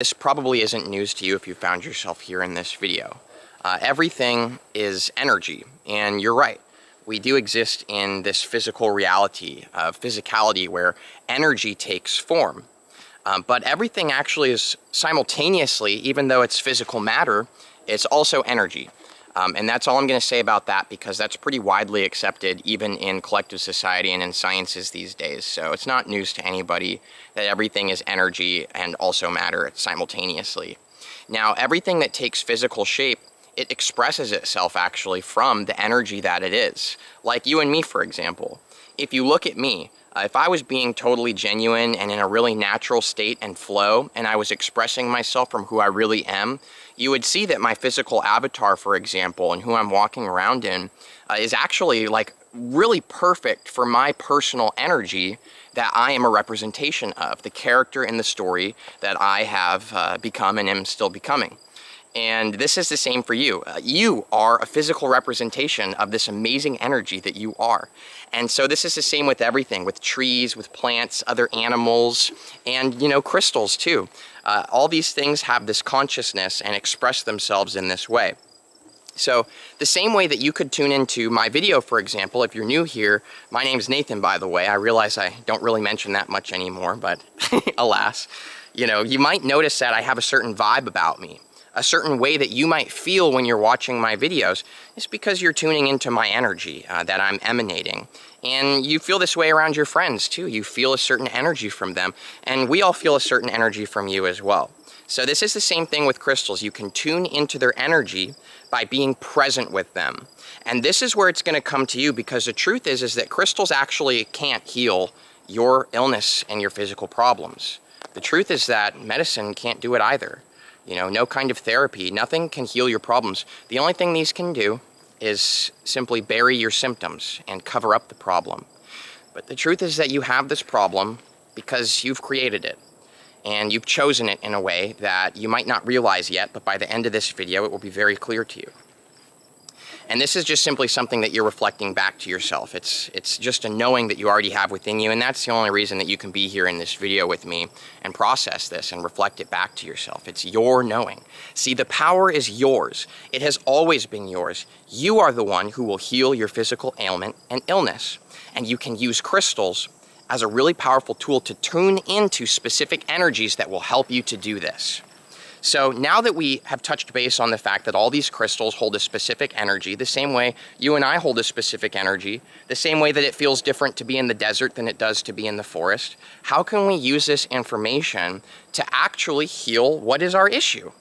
This probably isn't news to you if you found yourself here in this video. Everything is energy, and you're right. We do exist in this physical reality of physicality where energy takes form. But everything actually is simultaneously, even though it's physical matter, it's also energy. And that's all I'm going to say about that, because that's pretty widely accepted even in collective society and in sciences these days. So it's not news to anybody that everything is energy and also matter simultaneously. Now, everything that takes physical shape, it expresses itself actually from the energy that it is. Like you and me, for example. If you look at me, if I was being totally genuine and in a really natural state and flow, and I was expressing myself from who I really am, you would see that my physical avatar, for example, and who I'm walking around in, is actually like really perfect for my personal energy that I am a representation of, the character in the story that I have become and am still becoming. And this is the same for you. You are a physical representation of this amazing energy that you are. And so this is the same with everything, with trees, with plants, other animals, and, crystals too. All these things have this consciousness and express themselves in this way. So the same way that you could tune into my video, for example, if you're new here, my name's Nathan, by the way. I realize I don't really mention that much anymore, but alas, you might notice that I have a certain vibe about me. A certain way that you might feel when you're watching my videos is because you're tuning into my energy that I'm emanating. And you feel this way around your friends too. You feel a certain energy from them, and we all feel a certain energy from you as well. So this is the same thing with crystals. You can tune into their energy by being present with them. And this is where it's going to come to you, because the truth is that crystals actually can't heal your illness and your physical problems. The truth is that medicine can't do it either. No kind of therapy, nothing can heal your problems. The only thing these can do is simply bury your symptoms and cover up the problem. But the truth is that you have this problem because you've created it. And you've chosen it in a way that you might not realize yet, but by the end of this video, it will be very clear to you. And this is just simply something that you're reflecting back to yourself. It's just a knowing that you already have within you, and that's the only reason that you can be here in this video with me and process this and reflect it back to yourself. It's your knowing. See, the power is yours. It has always been yours. You are the one who will heal your physical ailment and illness. And you can use crystals as a really powerful tool to tune into specific energies that will help you to do this. So now that we have touched base on the fact that all these crystals hold a specific energy, the same way you and I hold a specific energy, the same way that it feels different to be in the desert than it does to be in the forest, how can we use this information to actually heal what is our issue?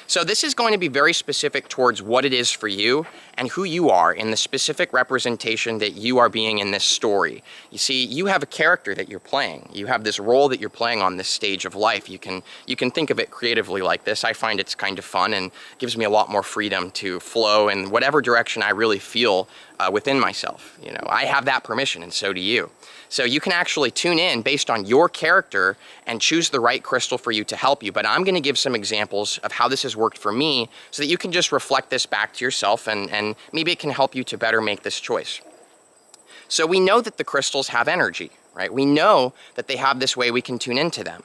So this is going to be very specific towards what it is for you and who you are in the specific representation that you are being in this story. You see, you have a character that you're playing. You have this role that you're playing on this stage of life. You can think of it creatively like this. I find it's kind of fun and gives me a lot more freedom to flow in whatever direction I really feel within myself. I have that permission, and so do you. So you can actually tune in based on your character and choose the right crystal for you to help you. But I'm going to give some examples of how this has worked for me so that you can just reflect this back to yourself, and maybe it can help you to better make this choice. So we know that the crystals have energy, right? We know that they have this way we can tune into them.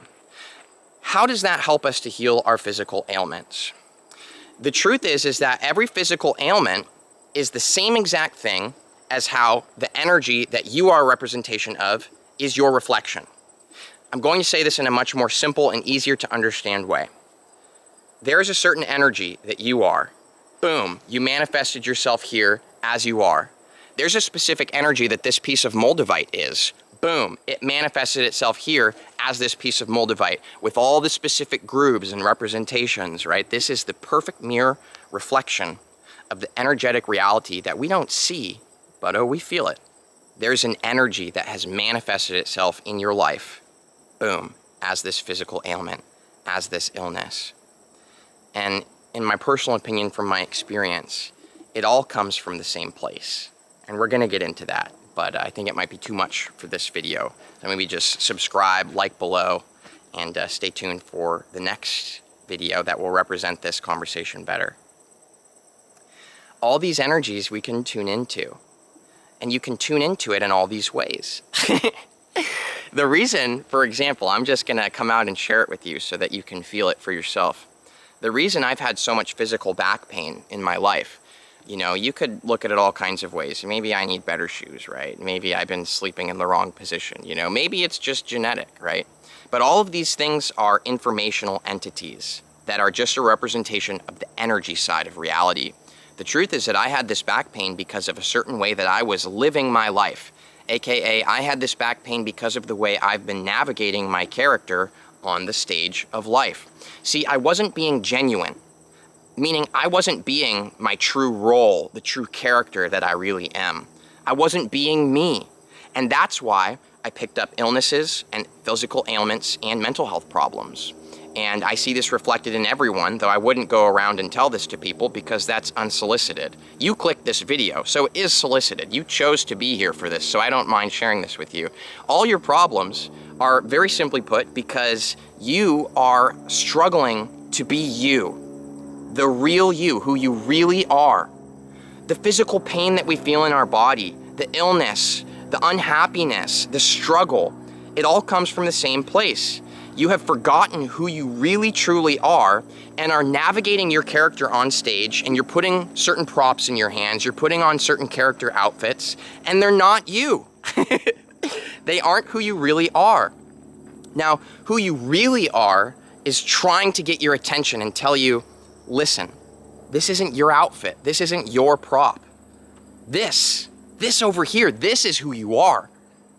How does that help us to heal our physical ailments? The truth is that every physical ailment is the same exact thing as how the energy that you are a representation of is your reflection. I'm going to say this in a much more simple and easier to understand way. There is a certain energy that you are. Boom, you manifested yourself here as you are. There's a specific energy that this piece of Moldavite is. Boom, it manifested itself here as this piece of Moldavite with all the specific grooves and representations, right? This is the perfect mirror reflection of the energetic reality that we don't see, but we feel it. There's an energy that has manifested itself in your life, boom, as this physical ailment, as this illness. And in my personal opinion, from my experience, it all comes from the same place. And we're gonna get into that, but I think it might be too much for this video. So maybe just subscribe, like below, and stay tuned for the next video that will represent this conversation better. All these energies we can tune into. And you can tune into it in all these ways. The reason, for example, I'm just gonna come out and share it with you so that you can feel it for yourself. The reason I've had so much physical back pain in my life, you know, you could look at it all kinds of ways. Maybe I need better shoes, right? Maybe I've been sleeping in the wrong position, you know, maybe it's just genetic, right? But all of these things are informational entities that are just a representation of the energy side of reality. The truth is that I had this back pain because of a certain way that I was living my life. AKA, I had this back pain because of the way I've been navigating my character on the stage of life. See, I wasn't being genuine, meaning I wasn't being my true role, the true character that I really am. I wasn't being me. And that's why I picked up illnesses and physical ailments and mental health problems. And I see this reflected in everyone, though I wouldn't go around and tell this to people because that's unsolicited. You clicked this video, so it is solicited. You chose to be here for this, so I don't mind sharing this with you. All your problems are, very simply put, because you are struggling to be you, the real you, who you really are. The physical pain that we feel in our body, the illness, the unhappiness, the struggle, it all comes from the same place. You have forgotten who you really truly are and are navigating your character on stage, and you're putting certain props in your hands, you're putting on certain character outfits, and they're not you. They aren't who you really are. Now, who you really are is trying to get your attention and tell you, listen, this isn't your outfit, this isn't your prop. This over here, this is who you are.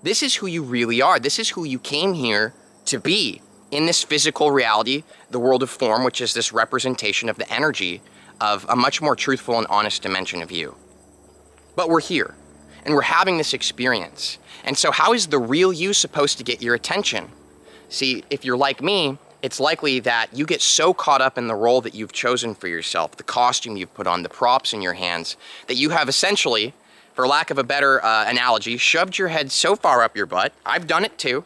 This is who you really are. This is who you came here to be. In this physical reality, the world of form, which is this representation of the energy of a much more truthful and honest dimension of you. But we're here, and we're having this experience. And so how is the real you supposed to get your attention? See, if you're like me, it's likely that you get so caught up in the role that you've chosen for yourself, the costume you've put on, the props in your hands, that you have essentially, for lack of a better analogy, shoved your head so far up your butt. I've done it too,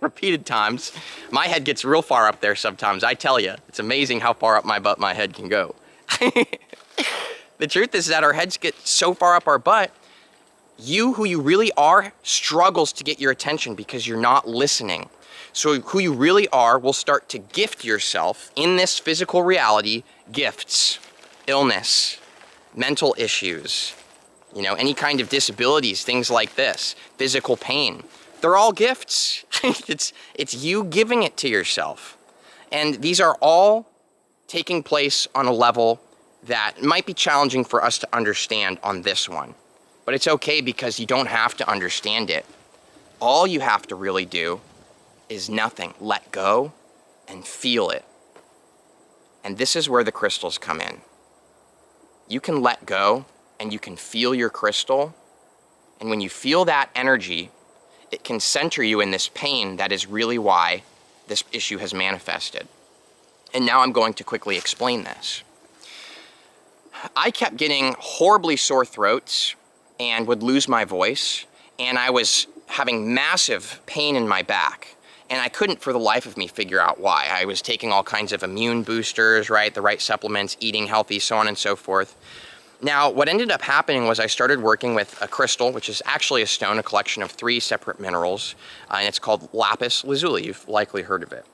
repeated times. My head gets real far up there sometimes, I tell you. It's amazing how far up my butt my head can go. The truth is that our heads get so far up our butt, you, who you really are, struggles to get your attention because you're not listening. So who you really are will start to gift yourself in this physical reality gifts, illness, mental issues, you know, any kind of disabilities, things like this, physical pain. They're all gifts. It's you giving it to yourself. And these are all taking place on a level that might be challenging for us to understand on this one. But it's okay because you don't have to understand it. All you have to really do is nothing. Let go and feel it. And this is where the crystals come in. You can let go and you can feel your crystal. And when you feel that energy, it can center you in this pain that is really why this issue has manifested. And now I'm going to quickly explain this. I kept getting horribly sore throats and would lose my voice, and I was having massive pain in my back. And I couldn't for the life of me figure out why. I was taking all kinds of immune boosters, right, the right supplements, eating healthy, so on and so forth. Now, what ended up happening was I started working with a crystal, which is actually a stone, a collection of 3 separate minerals, and it's called lapis lazuli. You've likely heard of it.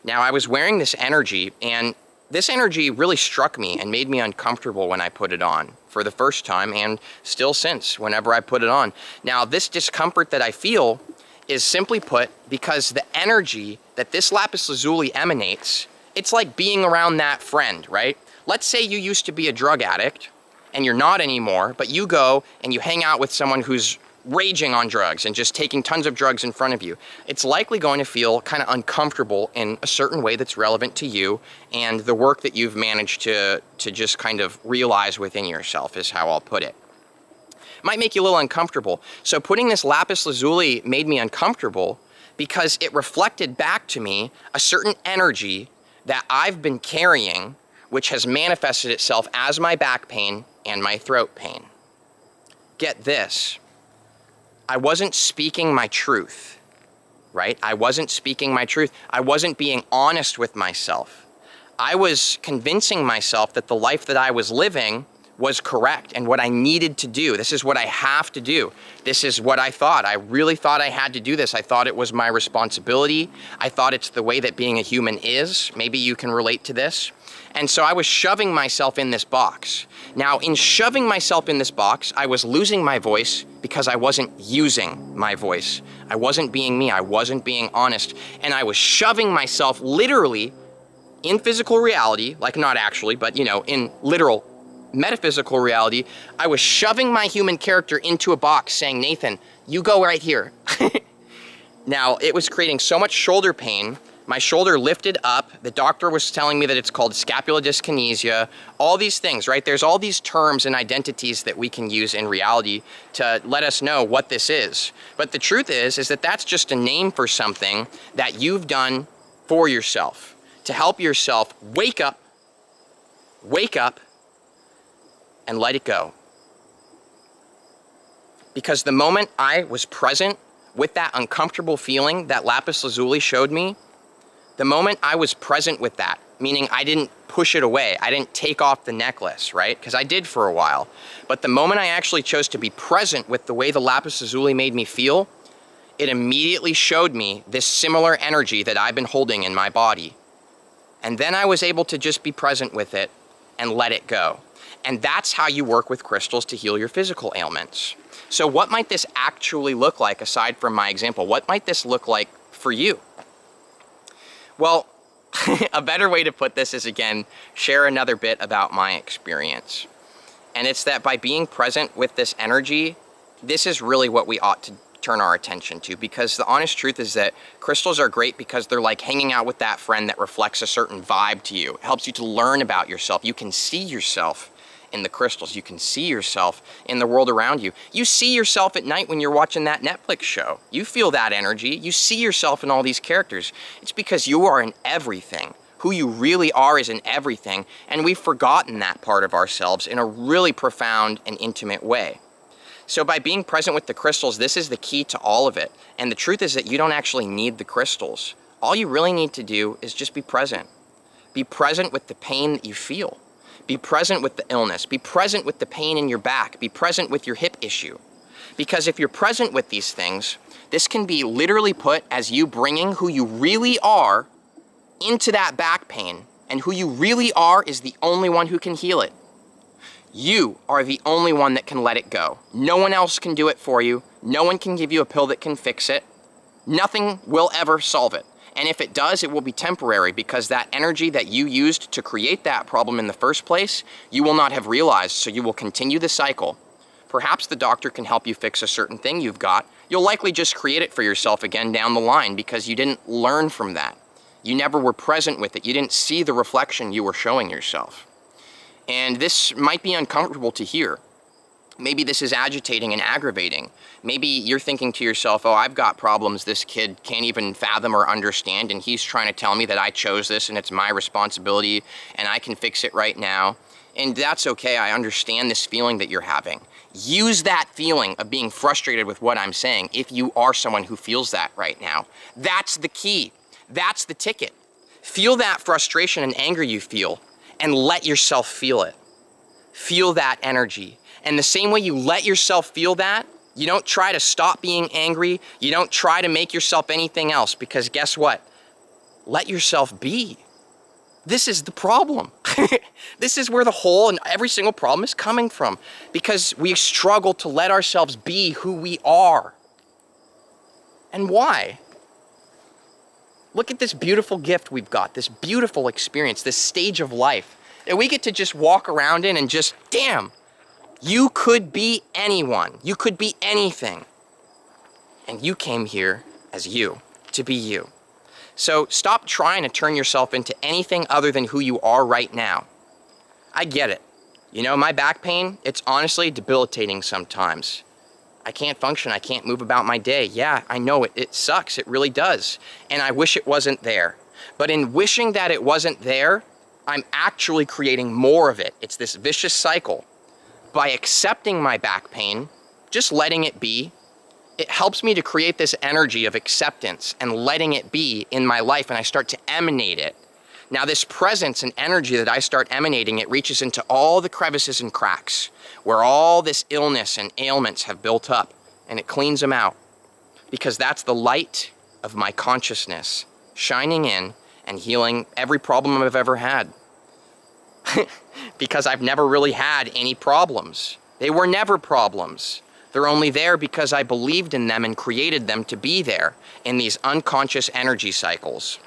Now, I was wearing this energy, and this energy really struck me and made me uncomfortable when I put it on for the first time, and still since, whenever I put it on. Now, this discomfort that I feel is simply put because the energy that this lapis lazuli emanates, it's like being around that friend, right? Let's say you used to be a drug addict, and you're not anymore, but you go and you hang out with someone who's raging on drugs and just taking tons of drugs in front of you. It's likely going to feel kind of uncomfortable in a certain way that's relevant to you and the work that you've managed to just kind of realize within yourself, is how I'll put it. Might make you a little uncomfortable. So putting this lapis lazuli made me uncomfortable because it reflected back to me a certain energy that I've been carrying, which has manifested itself as my back pain and my throat pain. Get this, I wasn't speaking my truth, right? I wasn't speaking my truth. I wasn't being honest with myself. I was convincing myself that the life that I was living was correct and what I needed to do. This is what I have to do. This is what I thought. I really thought I had to do this. I thought it was my responsibility. I thought it's the way that being a human is. Maybe you can relate to this. And so I was shoving myself in this box. Now, in shoving myself in this box, I was losing my voice because I wasn't using my voice. I wasn't being me. I wasn't being honest. And I was shoving myself literally in physical reality, like not actually, but in literal metaphysical reality, I was shoving my human character into a box saying, Nathan, you go right here. Now, it was creating so much shoulder pain. My shoulder lifted up. The doctor was telling me that it's called scapula dyskinesia. All these things, right? There's all these terms and identities that we can use in reality to let us know what this is. But the truth is that that's just a name for something that you've done for yourself to help yourself wake up, and let it go. Because the moment I was present with that uncomfortable feeling that lapis lazuli showed me, the moment I was present with that, meaning I didn't push it away, I didn't take off the necklace, right? Because I did for a while. But the moment I actually chose to be present with the way the lapis lazuli made me feel, it immediately showed me this similar energy that I've been holding in my body. And then I was able to just be present with it and let it go. And that's how you work with crystals to heal your physical ailments. So what might this actually look like aside from my example? What might this look like for you? Well, a better way to put this is, again, share another bit about my experience. And it's that by being present with this energy, this is really what we ought to turn our attention to, because the honest truth is that crystals are great because they're like hanging out with that friend that reflects a certain vibe to you. It helps you to learn about yourself. You can see yourself in the crystals. You can see yourself in the world around you. You see yourself at night when you're watching that Netflix show. You feel that energy. You see yourself in all these characters. It's because you are in everything. Who you really are is in everything, and we've forgotten that part of ourselves in a really profound and intimate way. So by being present with the crystals, this is the key to all of it. And the truth is that you don't actually need the crystals. All you really need to do is just be present. Be present with the pain that you feel. Be present with the illness. Be present with the pain in your back. Be present with your hip issue. Because if you're present with these things, this can be literally put as you bringing who you really are into that back pain. And who you really are is the only one who can heal it. You are the only one that can let it go. No one else can do it for you. No one can give you a pill that can fix it. Nothing will ever solve it. And if it does, it will be temporary, because that energy that you used to create that problem in the first place, you will not have realized, so you will continue the cycle. Perhaps the doctor can help you fix a certain thing you've got. You'll likely just create it for yourself again down the line because you didn't learn from that. You never were present with it. You didn't see the reflection you were showing yourself. And this might be uncomfortable to hear. Maybe this is agitating and aggravating. Maybe you're thinking to yourself, oh, I've got problems this kid can't even fathom or understand, and he's trying to tell me that I chose this and it's my responsibility and I can fix it right now. And that's okay. I understand this feeling that you're having. Use that feeling of being frustrated with what I'm saying if you are someone who feels that right now. That's the key. That's the ticket. Feel that frustration and anger you feel and let yourself feel it. Feel that energy. And the same way you let yourself feel that, you don't try to stop being angry. You don't try to make yourself anything else, because guess what? Let yourself be. This is the problem. This is where the whole and every single problem is coming from, because we struggle to let ourselves be who we are. And why? Look at this beautiful gift we've got, this beautiful experience, this stage of life that we get to just walk around in and just, damn, you could be anyone. You could be anything. And you came here as you, to be you. So stop trying to turn yourself into anything other than who you are right now. I get it. You know, my back pain, it's honestly debilitating sometimes. I can't function. I can't move about my day. Yeah, I know it. It sucks. It really does. And I wish it wasn't there. But in wishing that it wasn't there, I'm actually creating more of it. It's this vicious cycle. By accepting my back pain, just letting it be, it helps me to create this energy of acceptance and letting it be in my life, and I start to emanate it. Now this presence and energy that I start emanating, it reaches into all the crevices and cracks where all this illness and ailments have built up, and it cleans them out. Because that's the light of my consciousness shining in and healing every problem I've ever had. Because I've never really had any problems. They were never problems. They're only there because I believed in them and created them to be there in these unconscious energy cycles.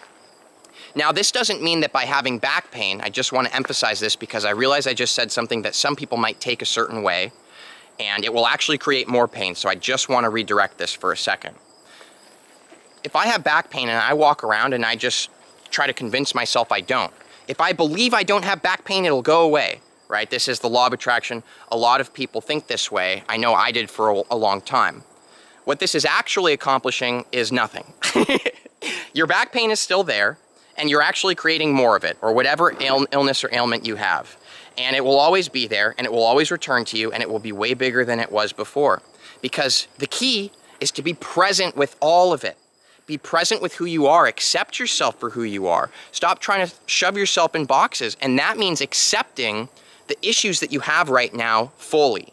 Now, this doesn't mean that by having back pain, I just want to emphasize this because I realize I just said something that some people might take a certain way, and it will actually create more pain, so I just want to redirect this for a second. If I have back pain and I walk around and I just try to convince myself I don't, if I believe I don't have back pain, it'll go away, right? This is the law of attraction. A lot of people think this way. I know I did for a long time. What this is actually accomplishing is nothing. Your back pain is still there, and you're actually creating more of it, or whatever illness or ailment you have. And it will always be there, and it will always return to you, and it will be way bigger than it was before. Because the key is to be present with all of it. Be present with who you are. Accept yourself for who you are. Stop trying to shove yourself in boxes. And that means accepting the issues that you have right now fully.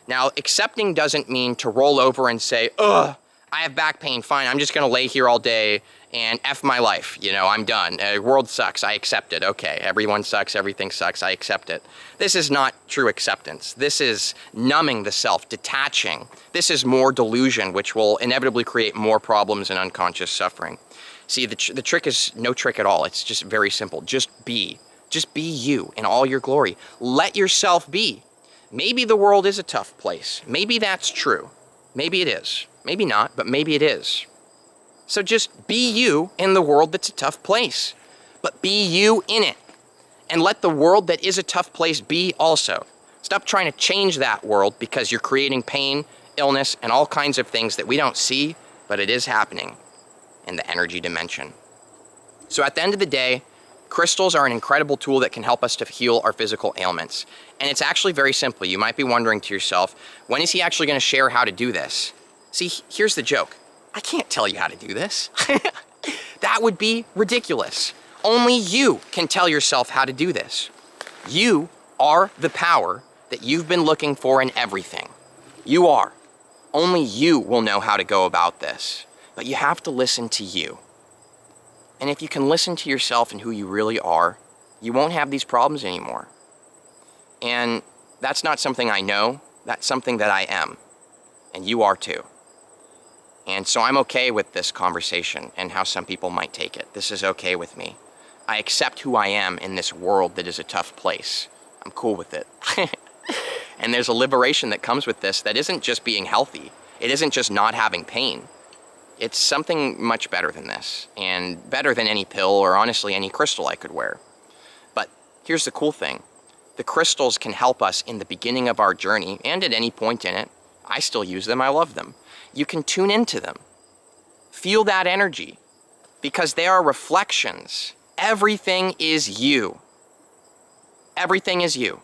Now, accepting doesn't mean to roll over and say, ugh, I have back pain, fine, I'm just gonna lay here all day and F my life, you know, I'm done. World sucks, I accept it. Okay, everyone sucks, everything sucks, I accept it. This is not true acceptance. This is numbing the self, detaching. This is more delusion, which will inevitably create more problems and unconscious suffering. See, the trick is no trick at all. It's just very simple. Just be you in all your glory. Let yourself be. Maybe the world is a tough place. Maybe that's true. Maybe it is. Maybe not, but maybe it is. So just be you in the world that's a tough place. But be you in it. And let the world that is a tough place be also. Stop trying to change that world because you're creating pain, illness, and all kinds of things that we don't see, but it is happening in the energy dimension. So at the end of the day, crystals are an incredible tool that can help us to heal our physical ailments. And it's actually very simple. You might be wondering to yourself, when is he actually going to share how to do this? See, here's the joke. I can't tell you how to do this. That would be ridiculous. Only you can tell yourself how to do this. You are the power that you've been looking for in everything. You are. Only you will know how to go about this. But you have to listen to you. And if you can listen to yourself and who you really are, you won't have these problems anymore. And that's not something I know, that's something that I am. And you are too. And so I'm okay with this conversation and how some people might take it. This is okay with me. I accept who I am in this world that is a tough place. I'm cool with it. And there's a liberation that comes with this that isn't just being healthy. It isn't just not having pain. It's something much better than this, and better than any pill or honestly any crystal I could wear. But here's the cool thing. The crystals can help us in the beginning of our journey and at any point in it. I still use them, I love them. You can tune into them. Feel that energy, because they are reflections. Everything is you. Everything is you.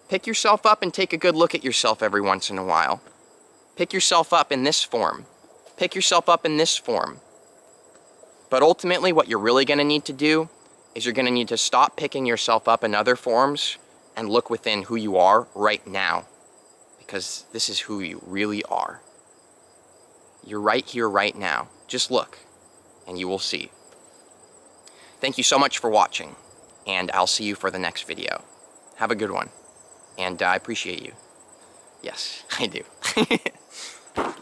Pick yourself up and take a good look at yourself every once in a while. Pick yourself up in this form. Pick yourself up in this form. But ultimately, what you're really going to need to do is you're going to need to stop picking yourself up in other forms and look within who you are right now. Because this is who you really are. You're right here, right now. Just look, and you will see. Thank you so much for watching, and I'll see you for the next video. Have a good one, and I appreciate you. Yes, I do.